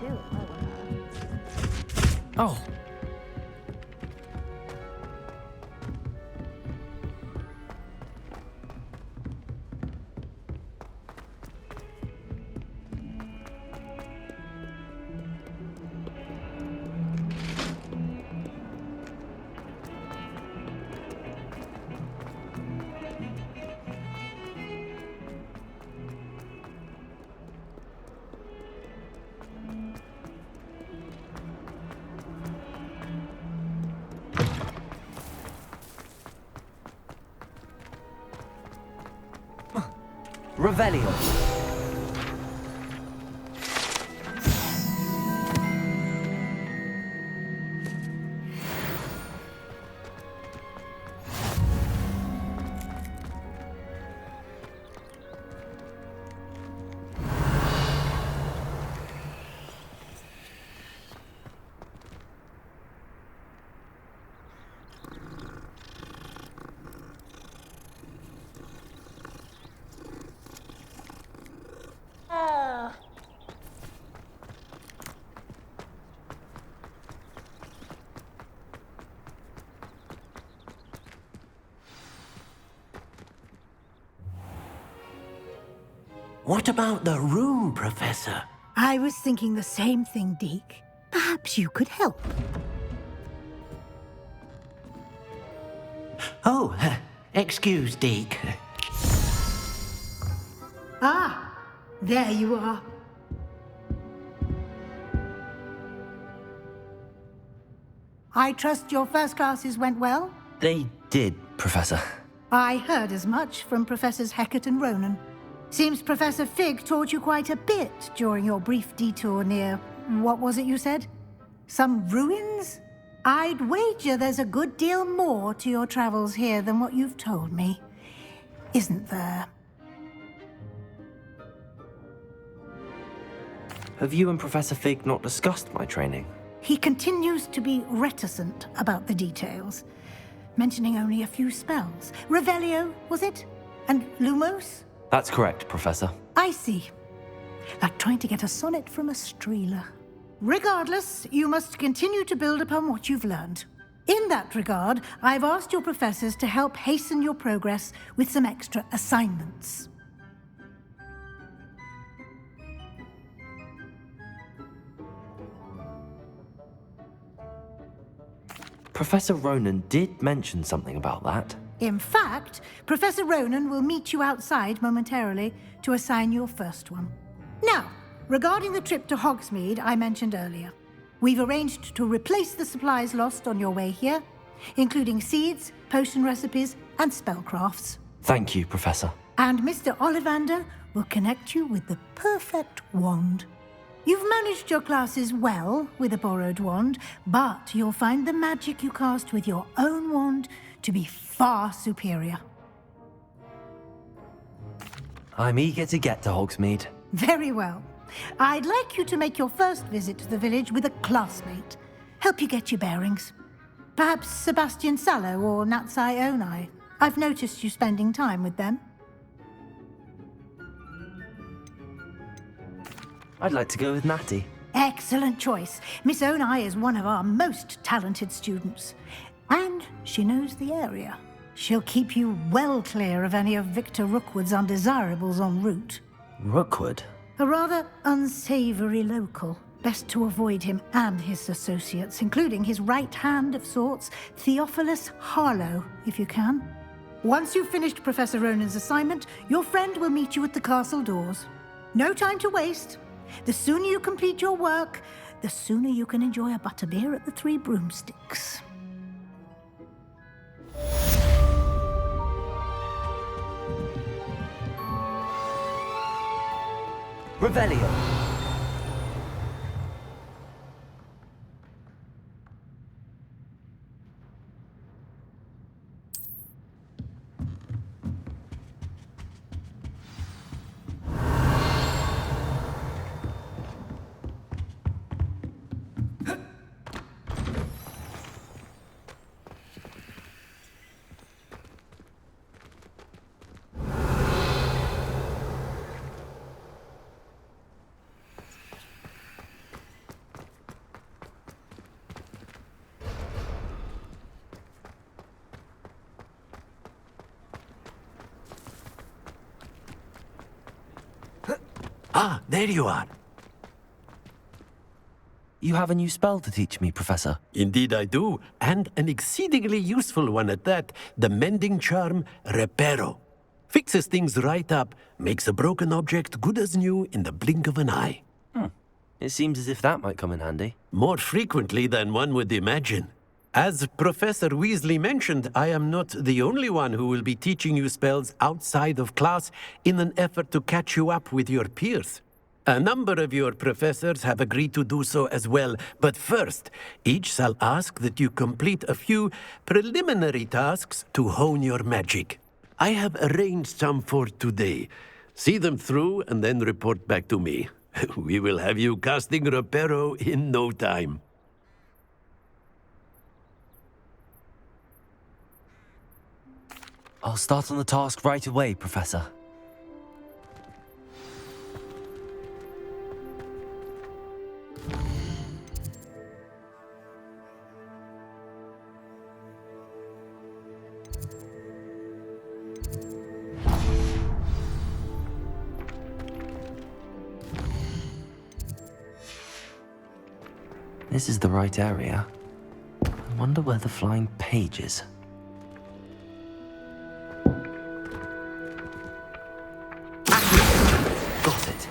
too, if I were her. Oh. Revelio. What about the room, Professor? I was thinking the same thing, Deke. Perhaps you could help. Oh, excuse, Deke. Ah, there you are. I trust your first classes went well? They did, Professor. I heard as much from Professors Hecat and Ronan. Seems Professor Fig taught you quite a bit during your brief detour near... what was it you said? Some ruins? I'd wager there's a good deal more to your travels here than what you've told me. Isn't there? Have you and Professor Fig not discussed my training? He continues to be reticent about the details, mentioning only a few spells. Revelio, was it? And Lumos? That's correct, Professor. I see. Like trying to get a sonnet from a streeler. Regardless, you must continue to build upon what you've learned. In that regard, I've asked your professors to help hasten your progress with some extra assignments. Professor Ronan did mention something about that. In fact, Professor Ronan will meet you outside momentarily to assign your first one. Now, regarding the trip to Hogsmeade I mentioned earlier, we've arranged to replace the supplies lost on your way here, including seeds, potion recipes, and spellcrafts. Thank you, Professor. And Mr. Ollivander will connect you with the perfect wand. You've managed your classes well with a borrowed wand, but you'll find the magic you cast with your own wand to be far superior. I'm eager to get to Hogsmeade. Very well. I'd like you to make your first visit to the village with a classmate. Help you get your bearings. Perhaps Sebastian Sallow or Natsai Onai. I've noticed you spending time with them. I'd like to go with Natty. Excellent choice. Miss Onai is one of our most talented students. And she knows the area. She'll keep you well clear of any of Victor Rookwood's undesirables en route. Rookwood? A rather unsavory local. Best to avoid him and his associates, including his right hand of sorts, Theophilus Harlow, if you can. Once you've finished Professor Ronan's assignment, your friend will meet you at the castle doors. No time to waste. The sooner you complete your work, the sooner you can enjoy a butterbeer at the Three Broomsticks. Revelio. Ah, there you are. You have a new spell to teach me, Professor. Indeed I do, and an exceedingly useful one at that. The mending charm, Reparo. Fixes things right up, makes a broken object good as new in the blink of an eye. It seems as if that might come in handy. More frequently than one would imagine. As Professor Weasley mentioned, I am not the only one who will be teaching you spells outside of class in an effort to catch you up with your peers. A number of your professors have agreed to do so as well, but first, each shall ask that you complete a few preliminary tasks to hone your magic. I have arranged some for today. See them through and then report back to me. We will have you casting Reparo in no time. I'll start on the task right away, Professor. This is the right area. I wonder where the flying page is. Got it.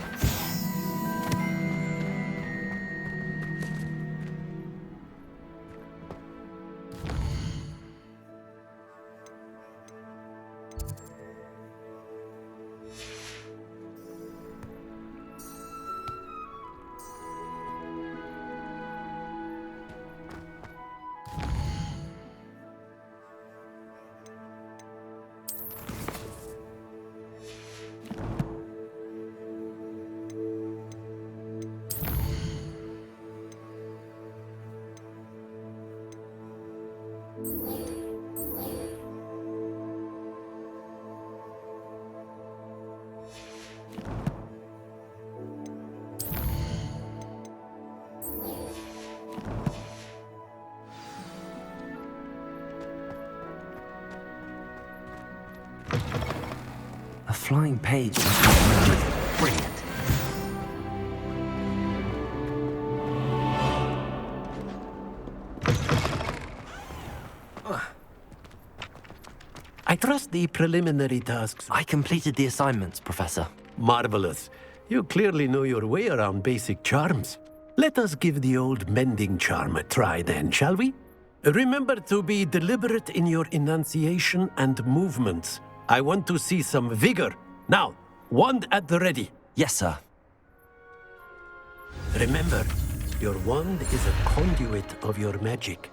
A flying page must be brilliant. I trust the preliminary tasks. I completed the assignments, Professor. Marvelous. You clearly know your way around basic charms. Let us give the old mending charm a try then, shall we? Remember to be deliberate in your enunciation and movements. I want to see some vigor. Now, wand at the ready. Yes, sir. Remember, your wand is a conduit of your magic.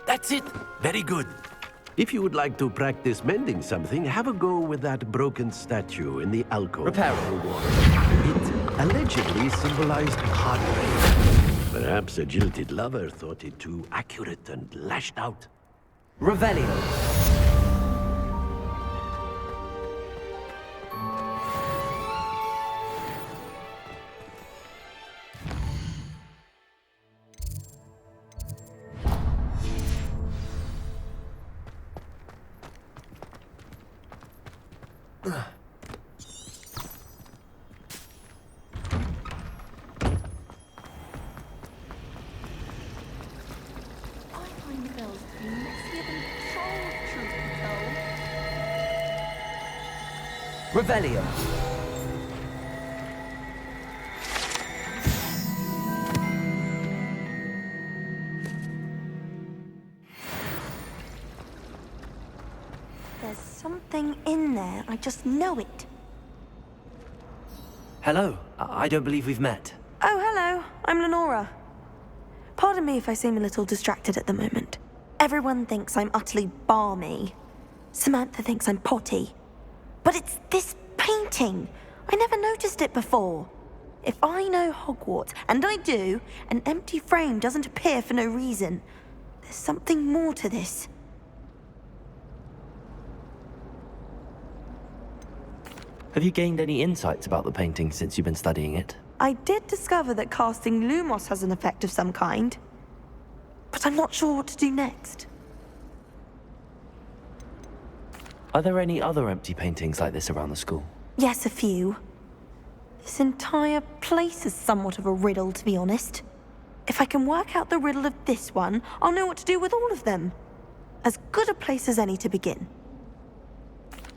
That's it. Very good. If you would like to practice mending something, have a go with that broken statue in the alcove. Repair It allegedly symbolized heartbreak. Perhaps a jilted lover thought it too accurate and lashed out. Revelio. Revelio. There's something in there. I just know it. Hello. I don't believe we've met. Oh, hello. I'm Lenora. Pardon me if I seem a little distracted at the moment. Everyone thinks I'm utterly balmy. Samantha thinks I'm potty. But it's this painting. I never noticed it before. If I know Hogwarts, and I do, an empty frame doesn't appear for no reason. There's something more to this. Have you gained any insights about the painting since you've been studying it? I did discover that casting Lumos has an effect of some kind, but I'm not sure what to do next. Are there any other empty paintings like this around the school? Yes, a few. This entire place is somewhat of a riddle, to be honest. If I can work out the riddle of this one, I'll know what to do with all of them. As good a place as any to begin.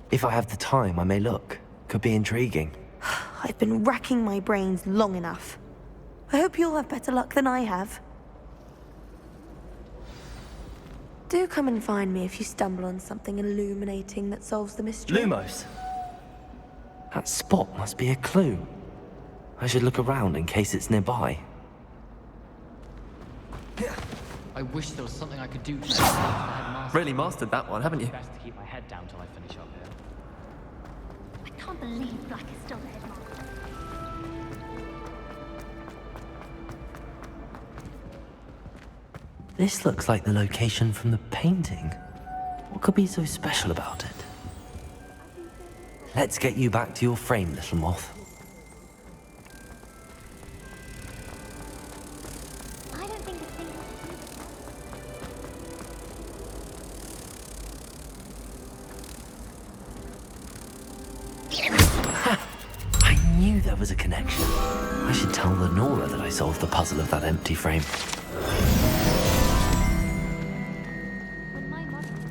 If I have the time, I may look. Could be intriguing. I've been racking my brains long enough. I hope you'll have better luck than I have. Do come and find me if you stumble on something illuminating that solves the mystery. Lumos! That spot must be a clue. I should look around in case it's nearby. I wish there was something I could do to the headmaster. Really mastered that one, haven't you? Best to keep my head down till I finish up here. I can't believe Black is still the headmaster. This looks like the location from the painting. What could be so special about it? Let's get you back to your frame, little moth. I don't think a thing. I knew there was a connection. I should tell Lenora that I solved the puzzle of that empty frame. When my mother was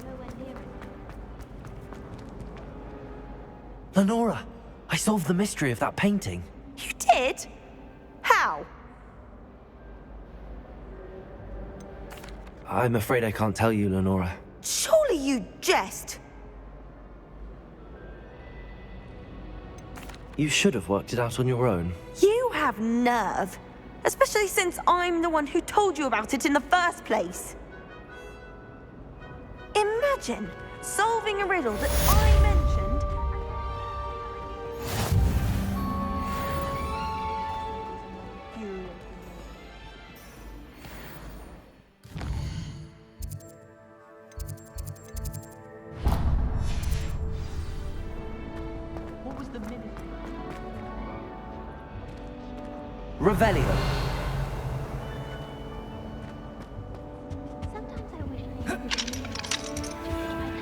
nowhere near it. Lenora, I solved the mystery of that painting. You did? How? I'm afraid I can't tell you, Lenora. Surely you jest. You should have worked it out on your own. You have nerve. Especially since I'm the one who told you about it in the first place. Imagine solving a riddle that I mentioned. What was the minute? Revelio. Sometimes I wish I knew the meaning of it. I'd have an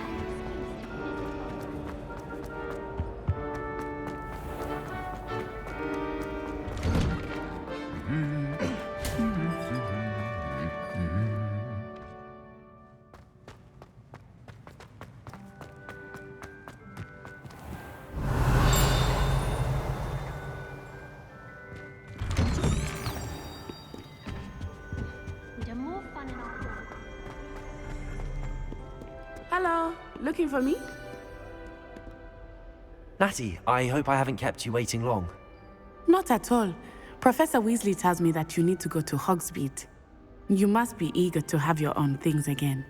We'd have more fun in our hall. Hello, looking for me? Natty, I hope I haven't kept you waiting long. Not at all. Professor Weasley tells me that you need to go to Hogsmeade. You must be eager to have your own things again.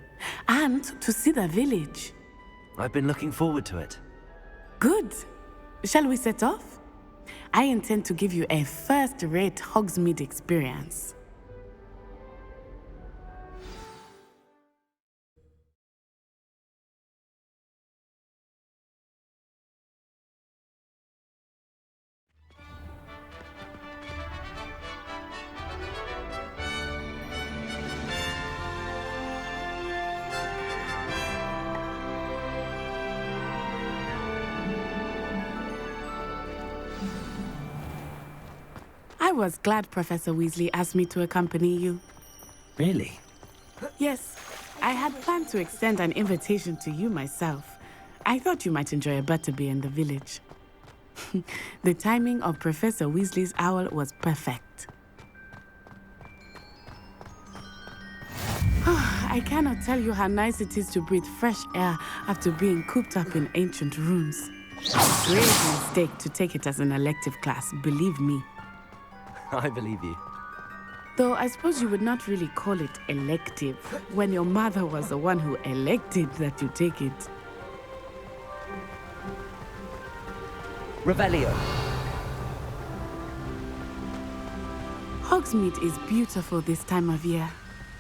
And to see the village. I've been looking forward to it. Good. Shall we set off? I intend to give you a first-rate Hogsmeade experience. I was glad Professor Weasley asked me to accompany you. Really? Yes, I had planned to extend an invitation to you myself. I thought you might enjoy a butterbeer in the village. The timing of Professor Weasley's owl was perfect. I cannot tell you how nice it is to breathe fresh air after being cooped up in ancient rooms. Great mistake to take it as an elective class, believe me. I believe you. Though I suppose you would not really call it elective when your mother was the one who elected that you take it. Revelio. Hogsmeade is beautiful this time of year.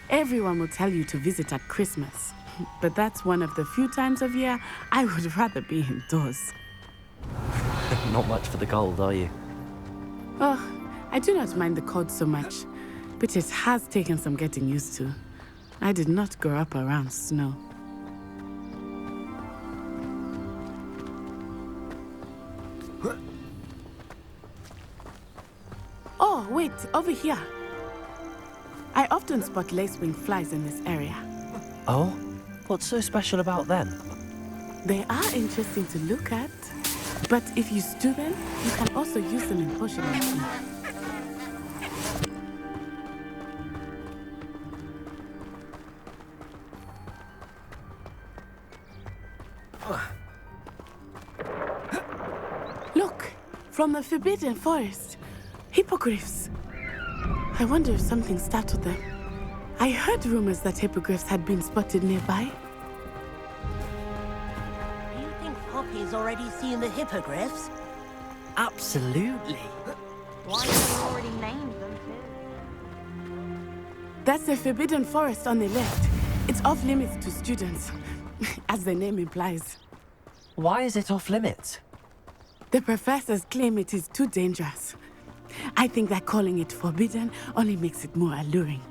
Everyone will tell you to visit at Christmas. But that's one of the few times of year I would rather be indoors. Not much for the cold, are you? Oh, I do not mind the cold so much, but it has taken some getting used to. I did not grow up around snow. Oh, wait, over here. I often spot lacewing flies in this area. Oh? What's so special about them? They are interesting to look at, but if you stew them, you can also use them in potion making. Look, from the Forbidden Forest, hippogriffs. I wonder if something startled them. I heard rumors that hippogriffs had been spotted nearby. Do you think Poppy's already seen the hippogriffs? Absolutely. Why have you already named them too? That's the Forbidden Forest on the left. It's off limits to students, as the name implies. Why is it off limits? The professors claim it is too dangerous. I think that calling it forbidden only makes it more alluring.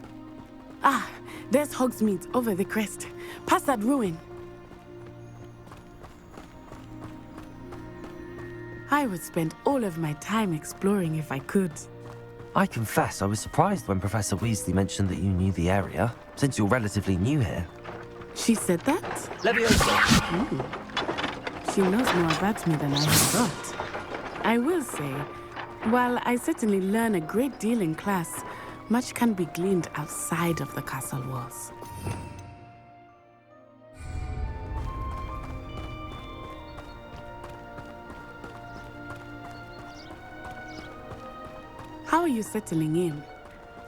Ah, there's Hogsmeade over the crest, past that ruin. I would spend all of my time exploring if I could. I confess I was surprised when Professor Weasley mentioned that you knew the area, since you're relatively new here. She said that? Leviosa! She knows more about me than I had thought. I will say, while I certainly learn a great deal in class, much can be gleaned outside of the castle walls. How are you settling in?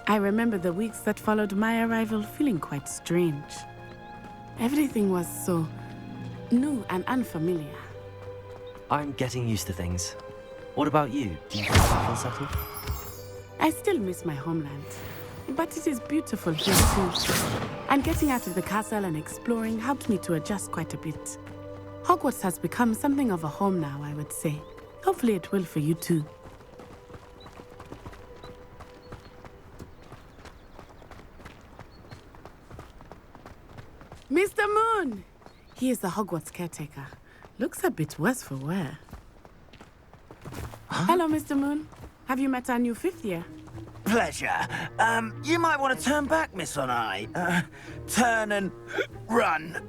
I remember the weeks that followed my arrival feeling quite strange. Everything was so new and unfamiliar. I'm getting used to things. What about you? Do you feel settled? I still miss my homeland, but it is beautiful here too. And getting out of the castle and exploring helped me to adjust quite a bit. Hogwarts has become something of a home now, I would say. Hopefully it will for you too. Mr. Moon! He is the Hogwarts caretaker. Looks a bit worse for wear. Huh? Hello, Mr. Moon. Have you met our new 5th year? Pleasure. You might want to turn back, Miss On-Eye. Turn and run.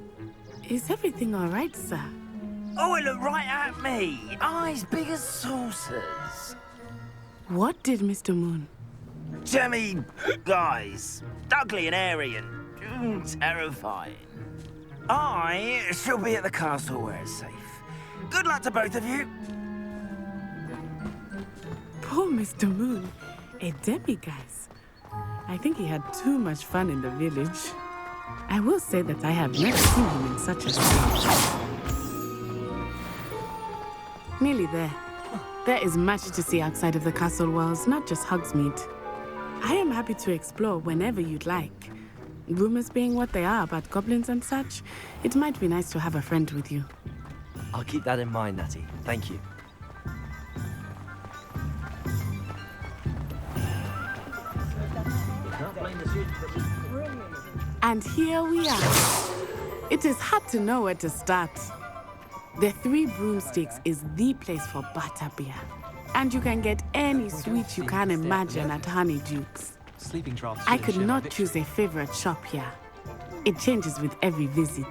Is everything all right, sir? Oh, it looked right at me. Eyes big as saucers. What did Mr. Moon? Jemmy guys. Ugly and airy and terrifying. I shall be at the castle where it's safe. Good luck to both of you. Poor Mr. Moon. A demiguise. I think he had too much fun in the village. I will say that I have never seen him in such a state. Nearly there. There is much to see outside of the castle walls, not just Hogsmeade. I am happy to explore whenever you'd like. Rumors being what they are about goblins and such, it might be nice to have a friend with you. I'll keep that in mind, Natty. Thank you. And here we are. It is hard to know where to start. The 3 Broomsticks is the place for butterbeer. And you can get any sweet you can imagine at Honeydukes. I could not choose a favorite shop here. It changes with every visit.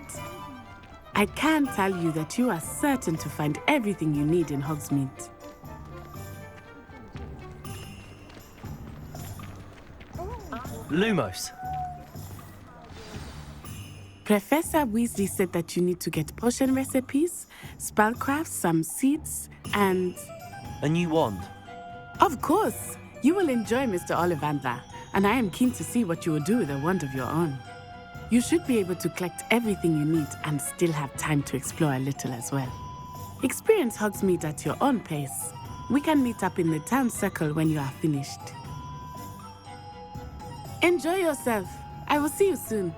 I can tell you that you are certain to find everything you need in Hogsmeade. Lumos. Professor Weasley said that you need to get potion recipes, spellcrafts, some seeds, and... A new wand. Of course! You will enjoy Mr. Ollivander, and I am keen to see what you will do with a wand of your own. You should be able to collect everything you need and still have time to explore a little as well. Experience Hogsmeade at your own pace. We can meet up in the town circle when you are finished. Enjoy yourself. I will see you soon.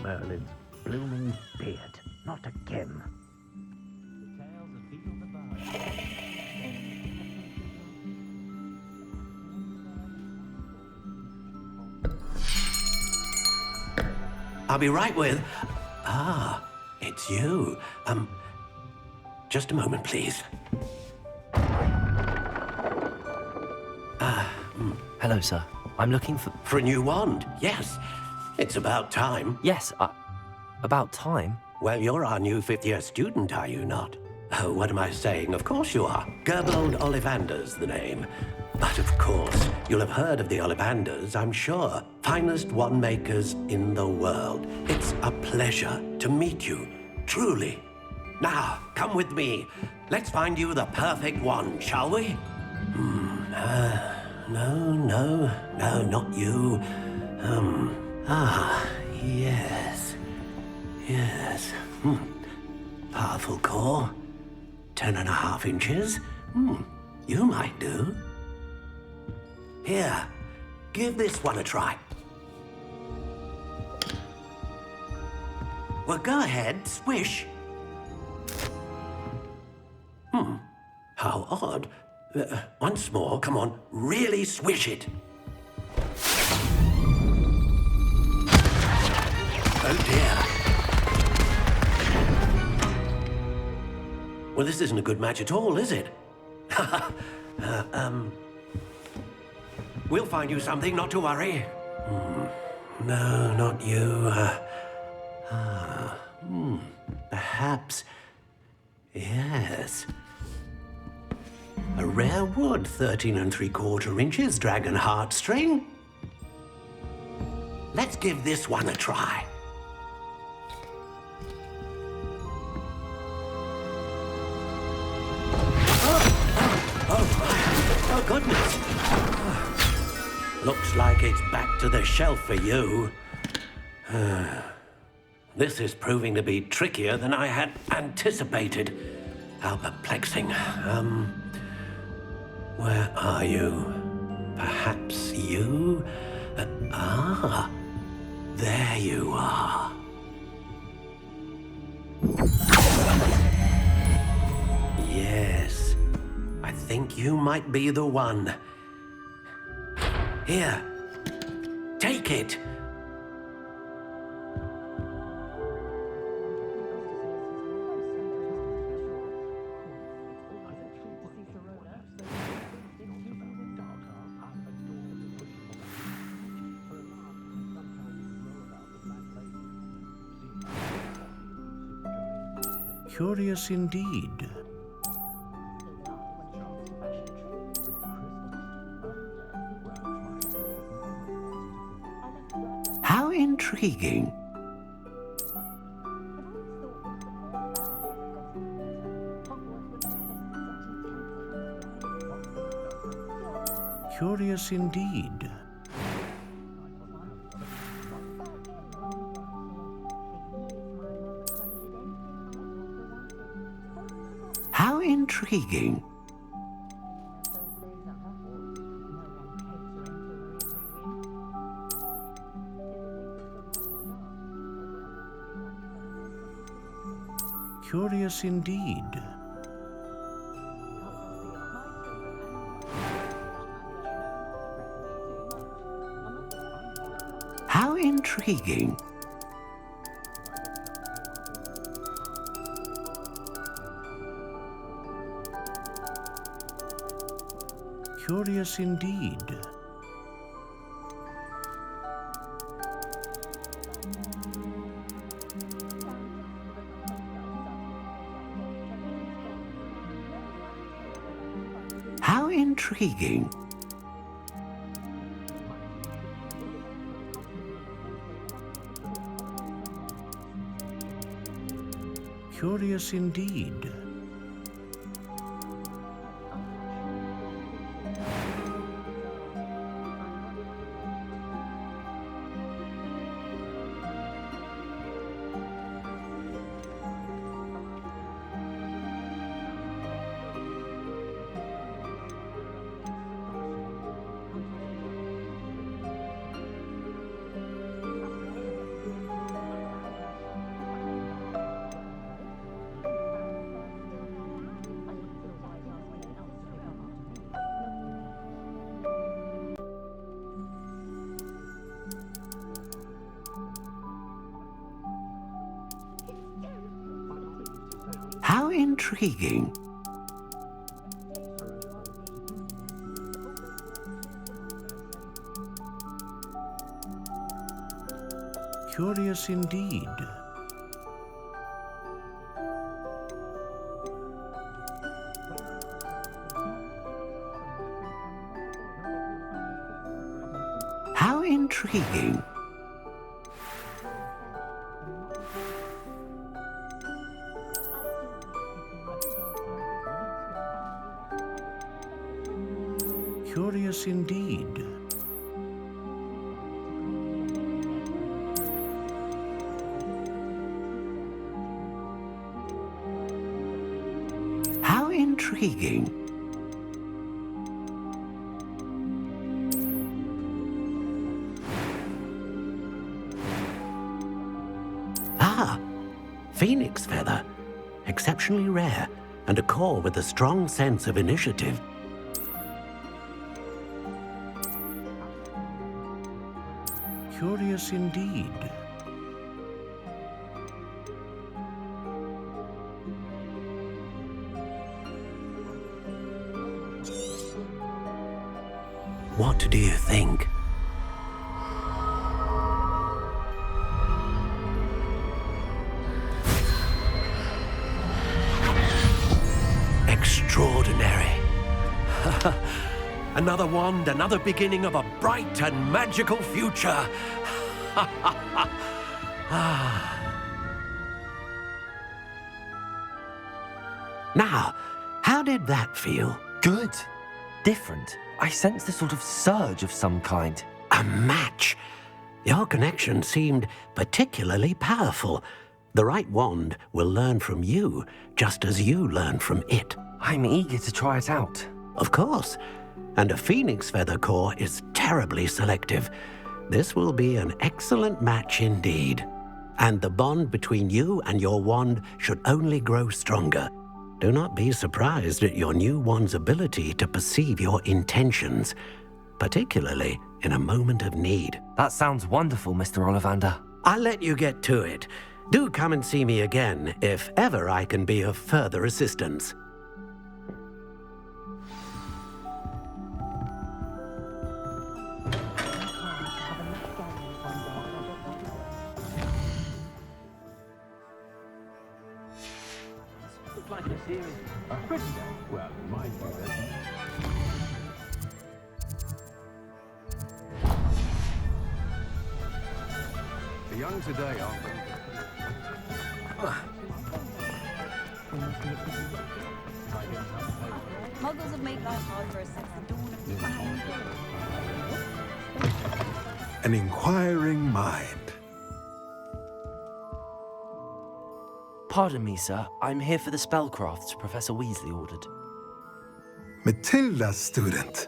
Merlin's blooming beard, not again. I'll be right with... Ah, it's you. Just a moment, please. Hello, sir. I'm looking for... For a new wand, yes. It's about time. Yes, about time? Well, you're our new fifth-year student, are you not? Oh, what am I saying? Of course you are. Gerbold Ollivander's the name. But of course, you'll have heard of the Ollivanders, I'm sure. Finest wand makers in the world. It's a pleasure to meet you, truly. Now, come with me. Let's find you the perfect wand, shall we? No, not you. Yes. Powerful core. 10.5 inches. You might do. Here, give this one a try. Well, go ahead, swish. How odd. Once more, come on, really swish it. Oh dear. Well, this isn't a good match at all, is it? We'll find you something, not to worry. No, not you. Perhaps. Yes. A rare wood, 13 3/4 inches, dragon heartstring. Let's give this one a try. Oh, goodness. Looks like it's back to the shelf for you. This is proving to be trickier than I had anticipated. How perplexing. Where are you? Perhaps you? There you are. Yes, I think you might be the one. Here, take it. Curious indeed. How intriguing. Curious indeed. intriguing. Curious indeed. How intriguing. Curious indeed. How intriguing. Curious indeed. How intriguing. Curious indeed. How intriguing. Curious indeed. How intriguing. Ah, phoenix feather. Exceptionally rare, and a core with a strong sense of initiative. Curious indeed. What do you think? Extraordinary. Another wand, another beginning of a bright and magical future. Now, how did that feel? Good. Different. I sensed a sort of surge of some kind. A match. Your connection seemed particularly powerful. The right wand will learn from you, just as you learn from it. I'm eager to try it out. Of course. And a phoenix feather core is terribly selective. This will be an excellent match indeed. And the bond between you and your wand should only grow stronger. Do not be surprised at your new wand's ability to perceive your intentions, particularly in a moment of need. That sounds wonderful, Mr. Ollivander. I'll let you get to it. Do come and see me again if ever I can be of further assistance. Well, it might be that. The young today, aren't they? Muggles have made life hard for us since the dawn of time. An inquiring mind. Pardon me, sir. I'm here for the spellcrafts Professor Weasley ordered. Matilda's student.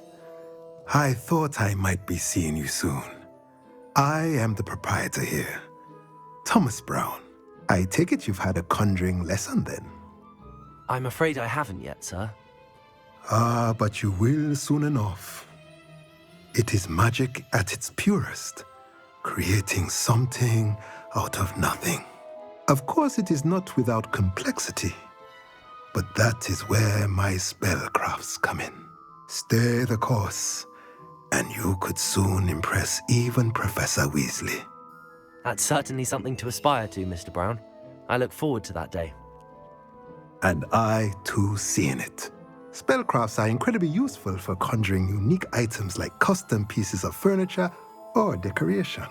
I thought I might be seeing you soon. I am the proprietor here, Thomas Brown. I take it you've had a conjuring lesson then? I'm afraid I haven't yet, sir. Ah, but you will soon enough. It is magic at its purest, creating something out of nothing. Of course, it is not without complexity, but that is where my spellcrafts come in. Stay the course, and you could soon impress even Professor Weasley. That's certainly something to aspire to, Mr. Brown. I look forward to that day. And I, too, seeing it. Spellcrafts are incredibly useful for conjuring unique items like custom pieces of furniture or decoration.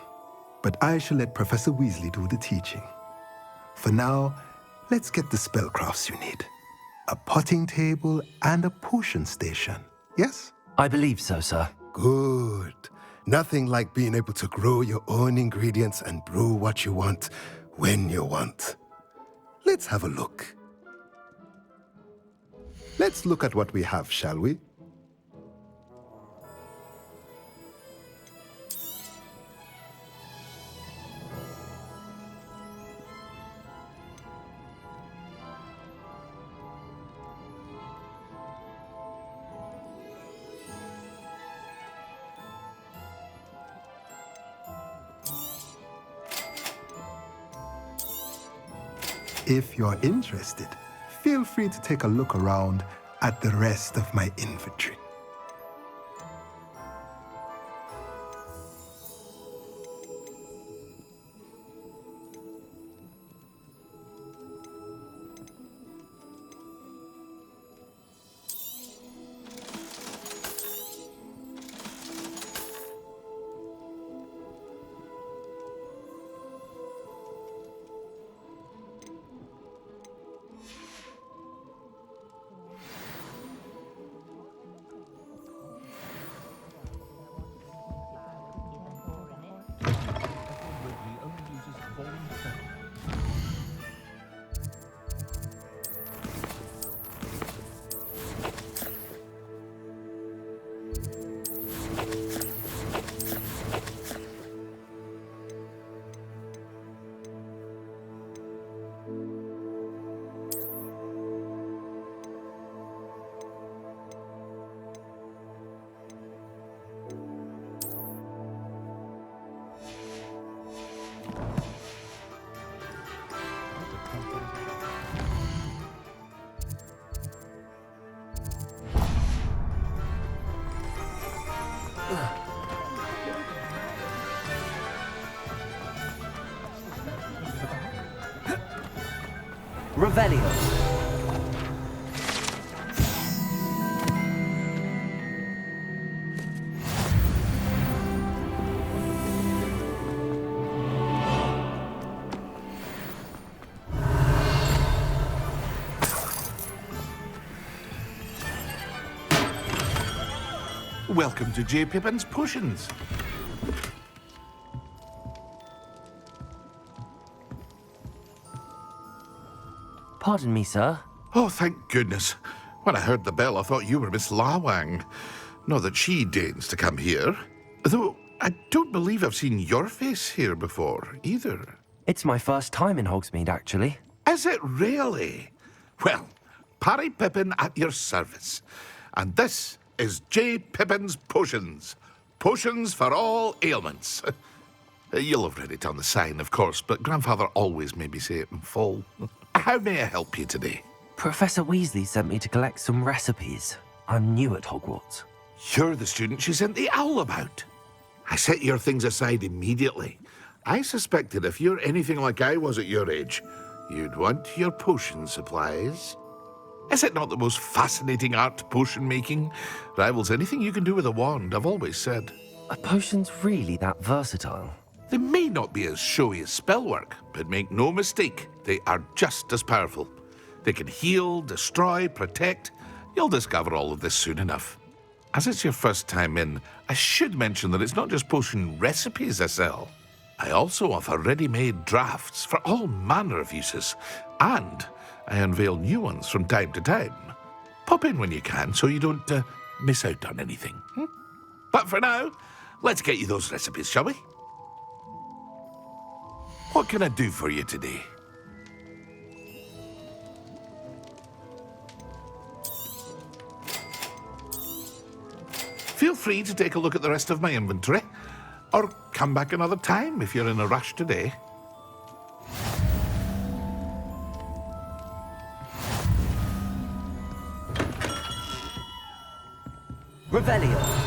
But I shall let Professor Weasley do the teaching. For now, let's get the spellcrafts you need. A potting table and a potion station, yes? I believe so, sir. Good. Nothing like being able to grow your own ingredients and brew what you want when you want. Let's have a look. Let's look at what we have, shall we? If you're interested, feel free to take a look around at the rest of my inventory. Revelio. Welcome to J. Pippin's Potions. Pardon me, sir. Oh, thank goodness. When I heard the bell, I thought you were Miss Lawang. Not that she deigns to come here. Though I don't believe I've seen your face here before, either. It's my first time in Hogsmeade, actually. Is it really? Well, Parry Pippin at your service. And this is J. Pippin's Potions. Potions for all ailments. You'll have read it on the sign, of course, but Grandfather always made me say it in full. How may I help you today? Professor Weasley sent me to collect some recipes. I'm new at Hogwarts. You're the student she sent the owl about. I set your things aside immediately. I suspected if you're anything like I was at your age, you'd want your potion supplies. Is it not the most fascinating art, potion making? Rivals anything you can do with a wand, I've always said. Are potions really that versatile? They may not be as showy as spellwork, but make no mistake, they are just as powerful. They can heal, destroy, protect. You'll discover all of this soon enough. As it's your first time in, I should mention that it's not just potion recipes I sell. I also offer ready-made drafts for all manner of uses, and I unveil new ones from time to time. Pop in when you can so you don't miss out on anything. But for now, let's get you those recipes, shall we? What can I do for you today? Feel free to take a look at the rest of my inventory, or come back another time if you're in a rush today. Revelio.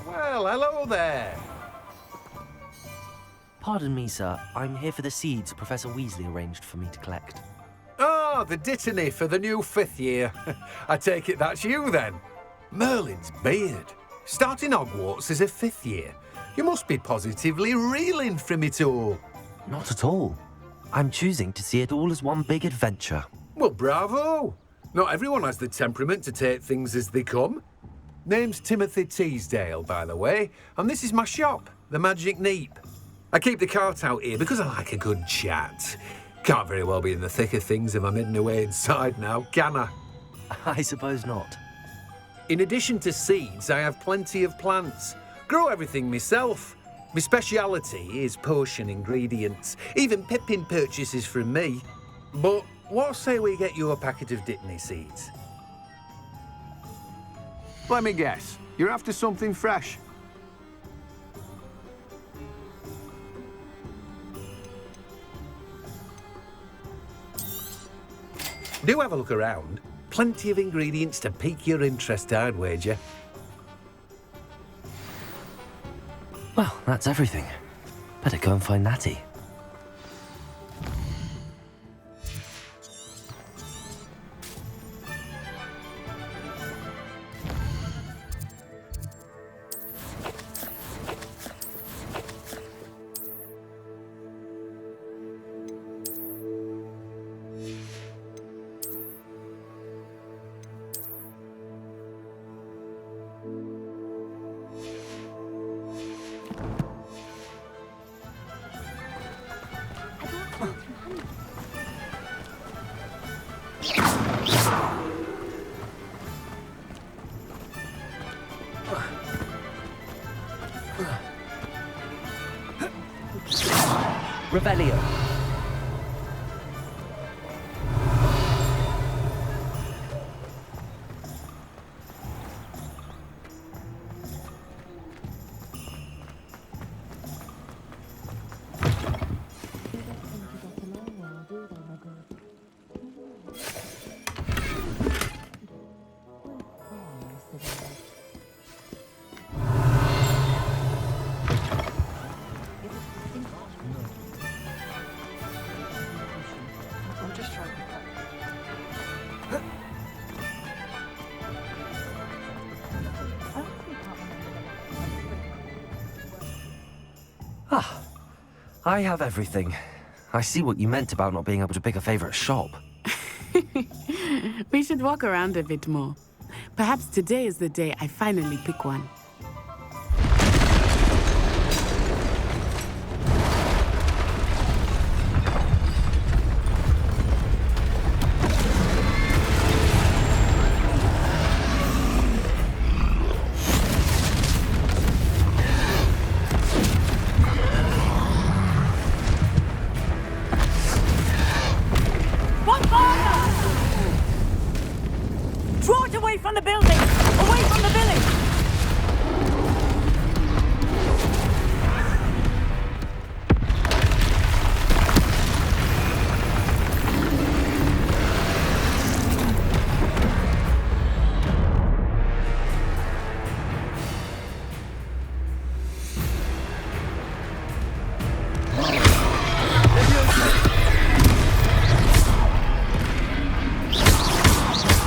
Well, hello there. Pardon me, sir. I'm here for the seeds Professor Weasley arranged for me to collect. Oh, the dittany for the new 5th year. I take it that's you, then. Merlin's beard. Starting Hogwarts as a 5th year. You must be positively reeling from it all. Not at all. I'm choosing to see it all as one big adventure. Well, bravo. Not everyone has the temperament to take things as they come. Name's Timothy Teasdale, by the way, and this is my shop, the Magic Neep. I keep the cart out here because I like a good chat. Can't very well be in the thick of things if I'm hidden away inside now, can I? I suppose not. In addition to seeds, I have plenty of plants. Grow everything myself. My speciality is potion ingredients. Even Pippin purchases from me. But what say we get you a packet of Dittany seeds? Let me guess. You're after something fresh. Do have a look around. Plenty of ingredients to pique your interest, I'd wager. Well, that's everything. Better go and find Natty. Revelio. Ah, I have everything. I see what you meant about not being able to pick a favorite shop. We should walk around a bit more. Perhaps today is the day I finally pick one. building! Away from the village!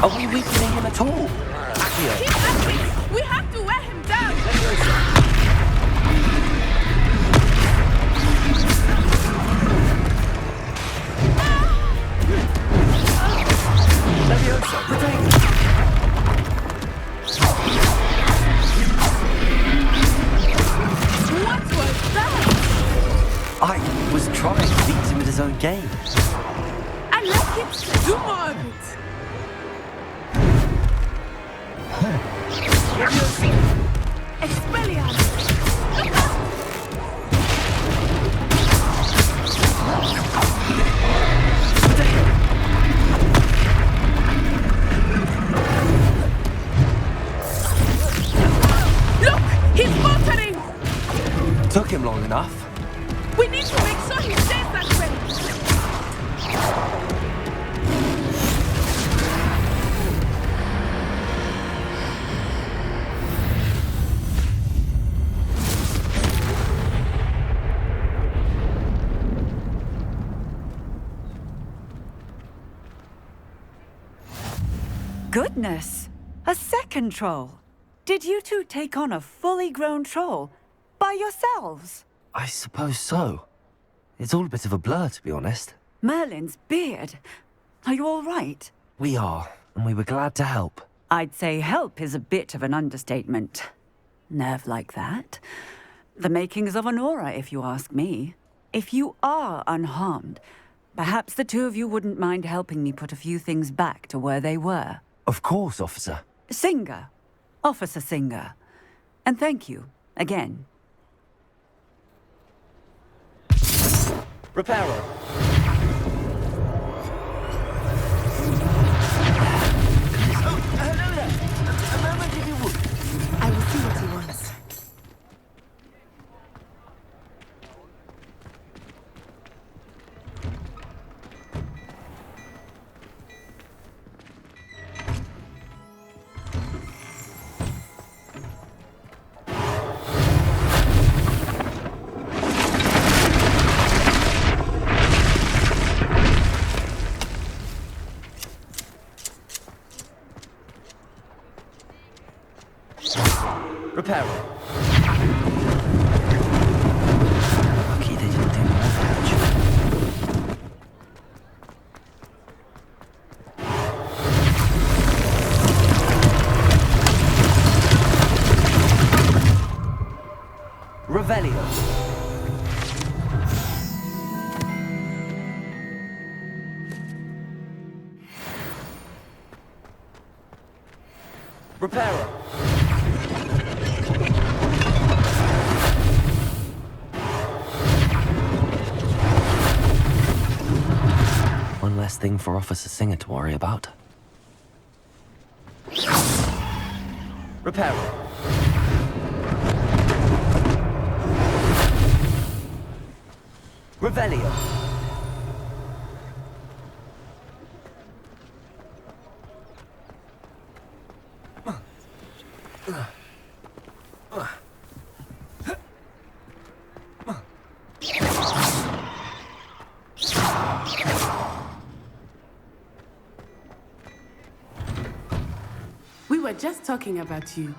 Are we weakening him at all? Keep at it! We have to wear him down! Leviosa, protect! What was that? I was trying to beat him at his own game. And let him do more of it! Expelliarmus! Look! He's faltering! Took him long enough. We need to make sure he stays that way! Goodness! A second troll! Did you two take on a fully grown troll by yourselves? I suppose so. It's all a bit of a blur, to be honest. Merlin's beard. Are you all right? We are, and we were glad to help. I'd say help is a bit of an understatement. Nerve like that. The makings of an aura, if you ask me. If you are unharmed, perhaps the two of you wouldn't mind helping me put a few things back to where they were. Of course, officer. Singer. Officer Singer. And thank you, again. Reparo. Hello there. A moment if you would. I will see what he wants. Reparo. Lucky they didn't do more damage. Revelio. Reparo. One less thing for Officer Singer to worry about. Reparo. Revelio. We were just talking about you.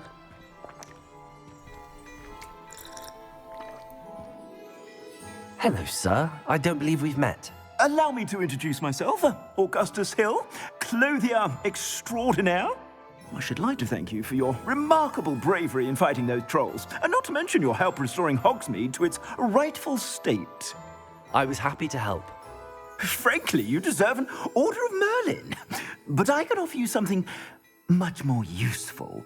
Hello, sir. I don't believe we've met. Allow me to introduce myself, Augustus Hill, clothier extraordinaire. I should like to thank you for your remarkable bravery in fighting those trolls, and not to mention your help restoring Hogsmeade to its rightful state. I was happy to help. Frankly, you deserve an Order of Merlin. But I can offer you something much more useful.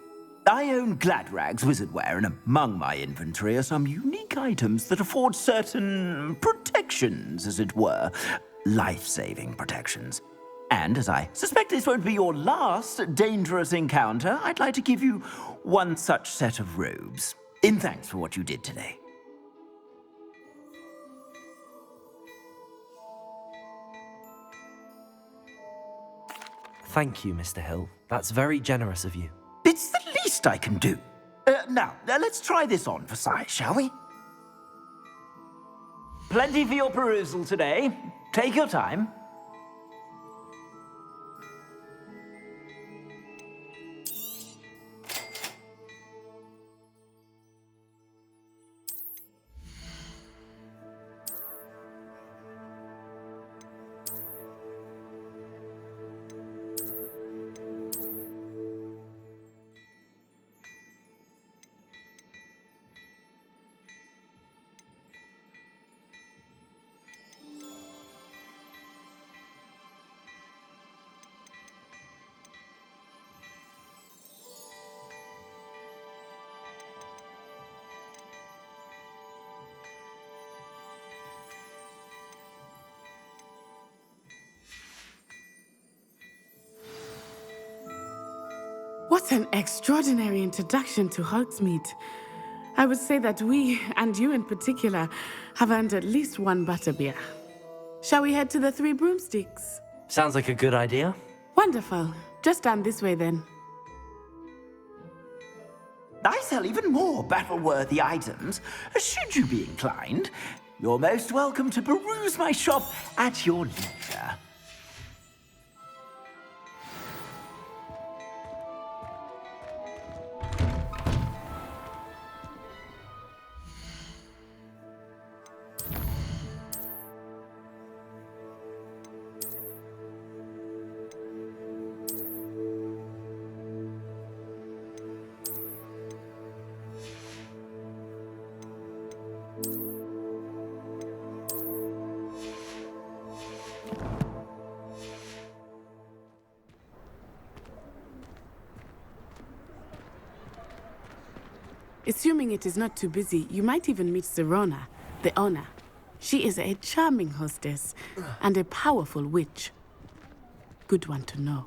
I own Gladrag's wizardware, and among my inventory are some unique items that afford certain protections, as it were. Life-saving protections. And as I suspect this won't be your last dangerous encounter, I'd like to give you one such set of robes, in thanks for what you did today. Thank you, Mr. Hill. That's very generous of you. It's the least I can do. Now, let's try this on for size, shall we? Plenty for your perusal today. Take your time. What an extraordinary introduction to Hogsmeade. I would say that we, and you in particular, have earned at least one butterbeer. Shall we head to the Three Broomsticks? Sounds like a good idea. Wonderful. Just down this way then. I sell even more battle-worthy items, should you be inclined. You're most welcome to peruse my shop at your leisure. Assuming it is not too busy, you might even meet Serona, the owner. She is a charming hostess and a powerful witch. Good one to know.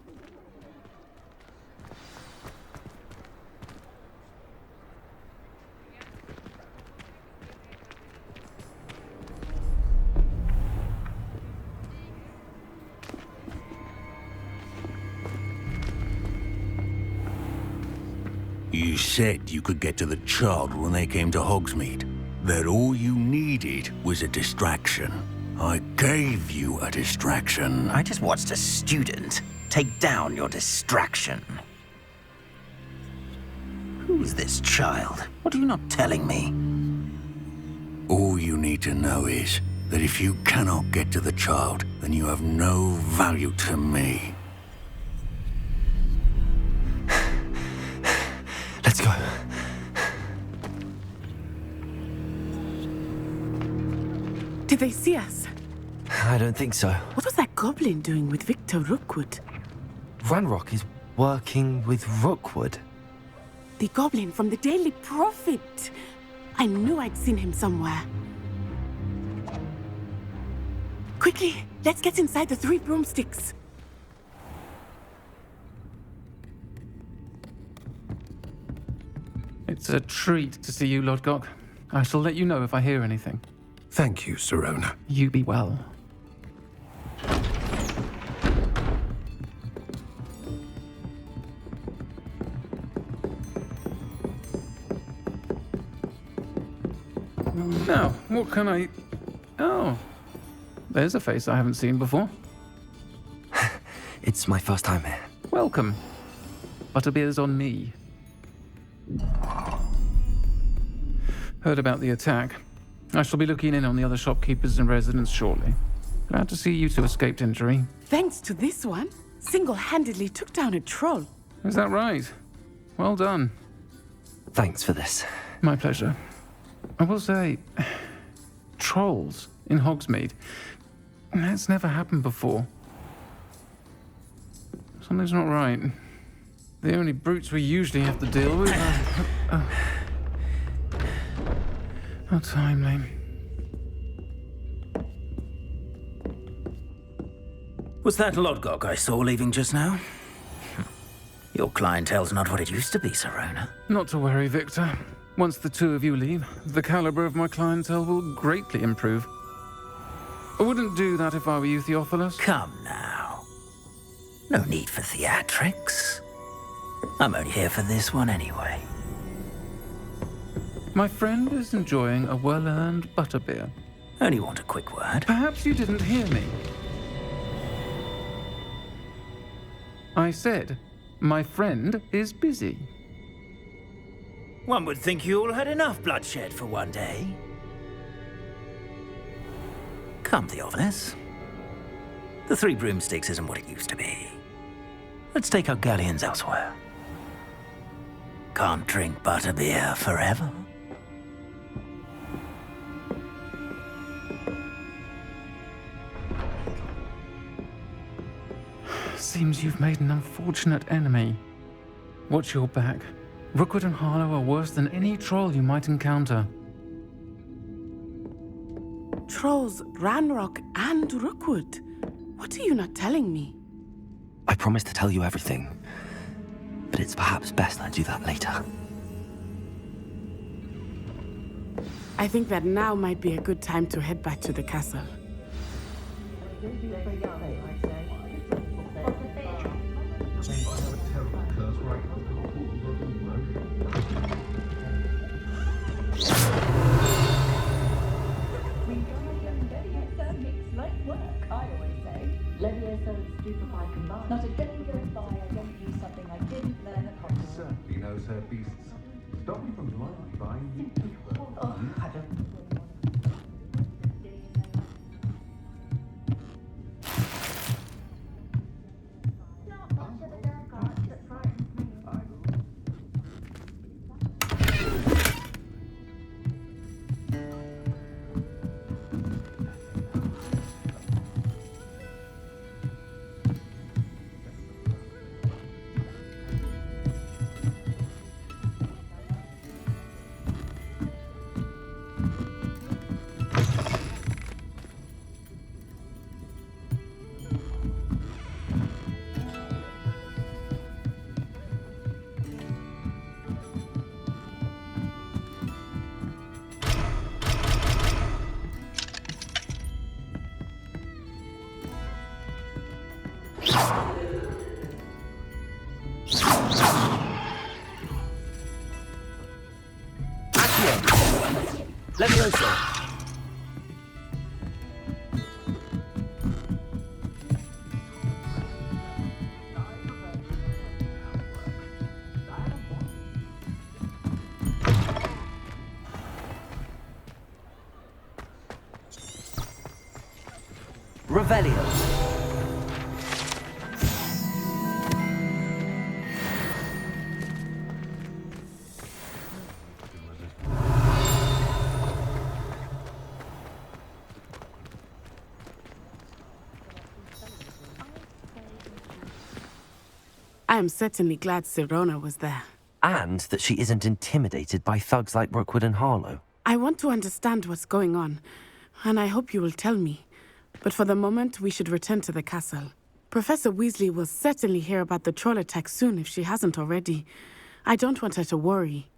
You said you could get to the child when they came to Hogsmeade. That all you needed was a distraction. I gave you a distraction. I just watched a student take down your distraction. Who's this child? What are you not telling me? All you need to know is that if you cannot get to the child, then you have no value to me. Let's go. Did they see us? I don't think so. What was that goblin doing with Victor Rookwood? Ranrock is working with Rookwood. The goblin from the Daily Prophet. I knew I'd seen him somewhere. Quickly, let's get inside the Three Broomsticks. It's a treat to see you, Lodgok. I shall let you know if I hear anything. Thank you, Serona. You be well. Now, what can I... Oh, there's a face I haven't seen before. It's my first time here. Welcome. Butterbeer's on me. Heard about the attack. I shall be looking in on the other shopkeepers and residents shortly. Glad to see you two escaped injury. Thanks to this one, single-handedly took down a troll. Is that right? Well done. Thanks for this. My pleasure. I will say, trolls in Hogsmeade. That's never happened before. Something's not right. The only brutes we usually have to deal with are... How timely. Was that Lodgok I saw leaving just now? Your clientele's not what it used to be, Sirona. Not to worry, Victor. Once the two of you leave, the caliber of my clientele will greatly improve. I wouldn't do that if I were you, Theophilus. Come now. No need for theatrics. I'm only here for this one anyway. My friend is enjoying a well-earned butterbeer. Only want a quick word. Perhaps you didn't hear me. I said, my friend is busy. One would think you all had enough bloodshed for one day. Come, Theophilus. The Three Broomsticks isn't what it used to be. Let's take our galleons elsewhere. Can't drink butterbeer forever. Seems you've made an unfortunate enemy. Watch your back. Rookwood and Harlow are worse than any troll you might encounter. Trolls, Ranrock, and Rookwood. What are you not telling me? I promised to tell you everything, but it's perhaps best I do that later. I think that now might be a good time to head back to the castle. Not a day goes by I don't use something I didn't learn at Hogwarts. Certainly knows her beasts. Stop me from blindly buying you. Oh, I don't. Levioso. Revelio. I am certainly glad Sirona was there. And that she isn't intimidated by thugs like Rookwood and Harlow. I want to understand what's going on, and I hope you will tell me. But for the moment, we should return to the castle. Professor Weasley will certainly hear about the troll attack soon if she hasn't already. I don't want her to worry.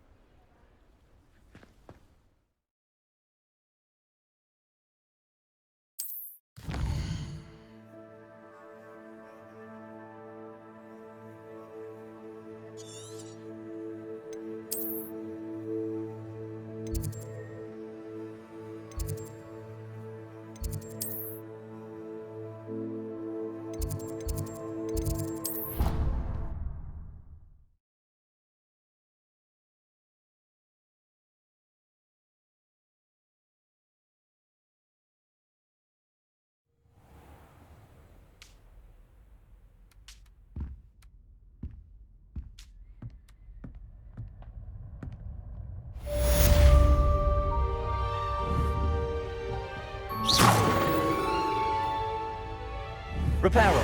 Reparo.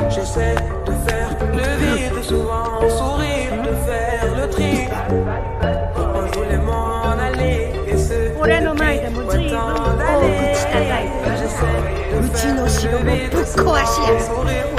J'essaie de faire le vide souvent, sourire, de faire le tri. Right, then we'll do all good stuff. うちの城もぶっ壊しや。